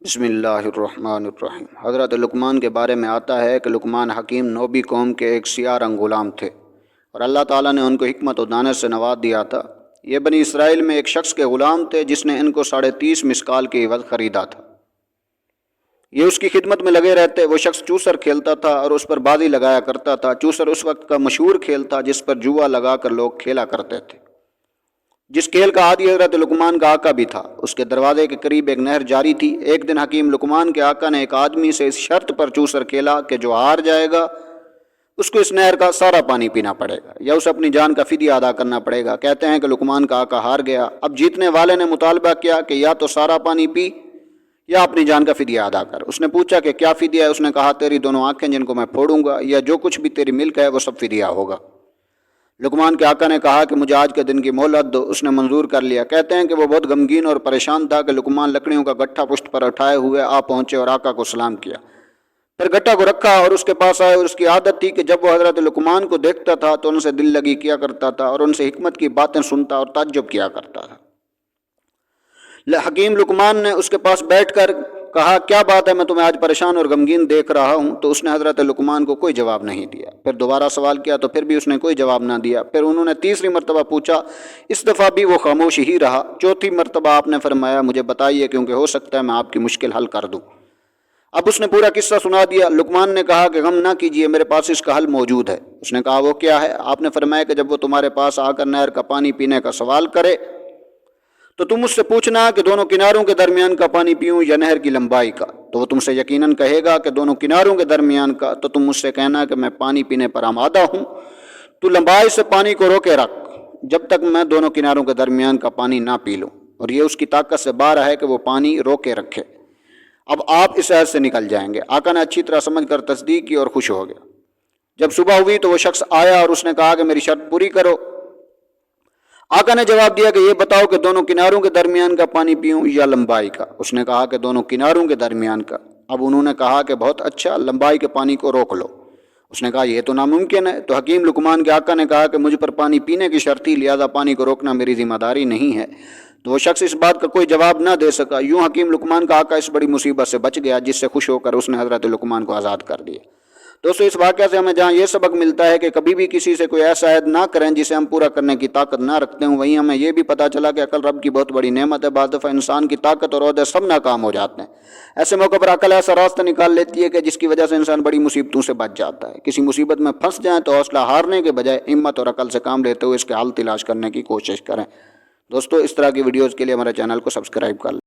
بسم اللہ الرحمن الرحیم۔ حضرت لقمان کے بارے میں آتا ہے کہ لقمان حکیم نوبی قوم کے ایک سیاہ رنگ غلام تھے اور اللہ تعالیٰ نے ان کو حکمت و دانش سے نواز دیا تھا۔ یہ بنی اسرائیل میں ایک شخص کے غلام تھے جس نے ان کو 30.5 مسکال کے عوض خریدا تھا۔ یہ اس کی خدمت میں لگے رہتے۔ وہ شخص چوسر کھیلتا تھا اور اس پر بازی لگایا کرتا تھا۔ چوسر اس وقت کا مشہور کھیل تھا جس پر جوا لگا کر لوگ کھیلا کرتے تھے، جس کھیل کا عادی حضرت لقمان کا آقا بھی تھا۔ اس کے دروازے کے قریب ایک نہر جاری تھی۔ ایک دن حکیم لقمان کے آقا نے ایک آدمی سے اس شرط پر چوسر کھیلا کہ جو ہار جائے گا اس کو اس نہر کا سارا پانی پینا پڑے گا یا اسے اپنی جان کا فدیہ ادا کرنا پڑے گا۔ کہتے ہیں کہ لقمان کا آقا ہار گیا۔ اب جیتنے والے نے مطالبہ کیا کہ یا تو سارا پانی پی یا اپنی جان کا فدیہ ادا کر۔ اس نے پوچھا کہ کیا فدیہ ہے؟ اس نے کہا تیری دونوں آنکھیں جن کو میں پھوڑوں گا یا جو کچھ بھی تیری ملک ہے وہ سب فدیہ ہوگا۔ لقمان کے آقا نے کہا کہ مجھے آج کے دن کی مہلت دو۔ اس نے منظور کر لیا۔ کہتے ہیں کہ وہ بہت غمگین اور پریشان تھا کہ لقمان لکڑیوں کا گٹھا پشت پر اٹھائے ہوئے آ پہنچے اور آقا کو سلام کیا، پھر گٹھا کو رکھا اور اس کے پاس آئے۔ اور اس کی عادت تھی کہ جب وہ حضرت لقمان کو دیکھتا تھا تو ان سے دل لگی کیا کرتا تھا اور ان سے حکمت کی باتیں سنتا اور تعجب کیا کرتا تھا۔ حکیم لقمان نے اس کے پاس بیٹھ کر کہا کیا بات ہے، میں تمہیں آج پریشان اور غمگین دیکھ رہا ہوں؟ تو اس نے حضرت لقمان کو کوئی جواب نہیں دیا۔ پھر دوبارہ سوال کیا تو پھر بھی اس نے کوئی جواب نہ دیا۔ پھر انہوں نے تیسری مرتبہ پوچھا، اس دفعہ بھی وہ خاموش ہی رہا۔ چوتھی مرتبہ آپ نے فرمایا مجھے بتائیے کیونکہ ہو سکتا ہے میں آپ کی مشکل حل کر دوں۔ اب اس نے پورا قصہ سنا دیا۔ لقمان نے کہا کہ غم نہ کیجیے، میرے پاس اس کا حل موجود ہے۔ اس نے کہا وہ کیا ہے؟ آپ نے فرمایا کہ جب وہ تمہارے پاس آ کر نہر کا پانی پینے کا سوال کرے تو تم اس سے پوچھنا کہ دونوں کناروں کے درمیان کا پانی پیوں یا نہر کی لمبائی کا؟ تو وہ تم سے یقیناً کہے گا کہ دونوں کناروں کے درمیان کا۔ تو تم مجھ سے کہنا کہ میں پانی پینے پر آمادہ ہوں، تو لمبائی سے پانی کو روکے رکھ جب تک میں دونوں کناروں کے درمیان کا پانی نہ پی لوں۔ اور یہ اس کی طاقت سے باہر ہے کہ وہ پانی روکے رکھے۔ اب آپ اس عہد سے نکل جائیں گے۔ آقا نے اچھی طرح سمجھ کر تصدیق کی اور خوش ہو گیا۔ جب صبح ہوئی تو وہ شخص آیا اور اس نے کہا کہ میری شرط پوری کرو۔ آقا نے جواب دیا کہ یہ بتاؤ کہ دونوں کناروں کے درمیان کا پانی پیوں یا لمبائی کا؟ اس نے کہا کہ دونوں کناروں کے درمیان کا۔ اب انہوں نے کہا کہ بہت اچھا، لمبائی کے پانی کو روک لو۔ اس نے کہا یہ تو ناممکن ہے۔ تو حکیم لقمان کے آقا نے کہا کہ مجھ پر پانی پینے کی شرط تھی، لہذا پانی کو روکنا میری ذمہ داری نہیں ہے۔ تو وہ شخص اس بات کا کوئی جواب نہ دے سکا۔ یوں حکیم لقمان کا آقا اس بڑی مصیبت سے بچ گیا، جس سے خوش ہو کر اس نے حضرت لقمان کو آزاد کر دیا۔ دوستو اس واقعہ سے ہمیں جہاں یہ سبق ملتا ہے کہ کبھی بھی کسی سے کوئی ایسا عہد نہ کریں جسے ہم پورا کرنے کی طاقت نہ رکھتے ہوں، وہیں ہمیں یہ بھی پتہ چلا کہ عقل رب کی بہت بڑی نعمت ہے۔ بعض دفعہ انسان کی طاقت اور عہدے سب ناکام ہو جاتے ہیں۔ ایسے موقع پر عقل ایسا راستہ نکال لیتی ہے کہ جس کی وجہ سے انسان بڑی مصیبتوں سے بچ جاتا ہے۔ کسی مصیبت میں پھنس جائیں تو حوصلہ ہارنے کے بجائے ہمت اور عقل سے کام لیتے ہوئے اس کے حل تلاش کرنے کی کوشش کریں۔ دوستو اس طرح کی ویڈیوز کے لیے ہمارے چینل کو سبسکرائب کر لیں۔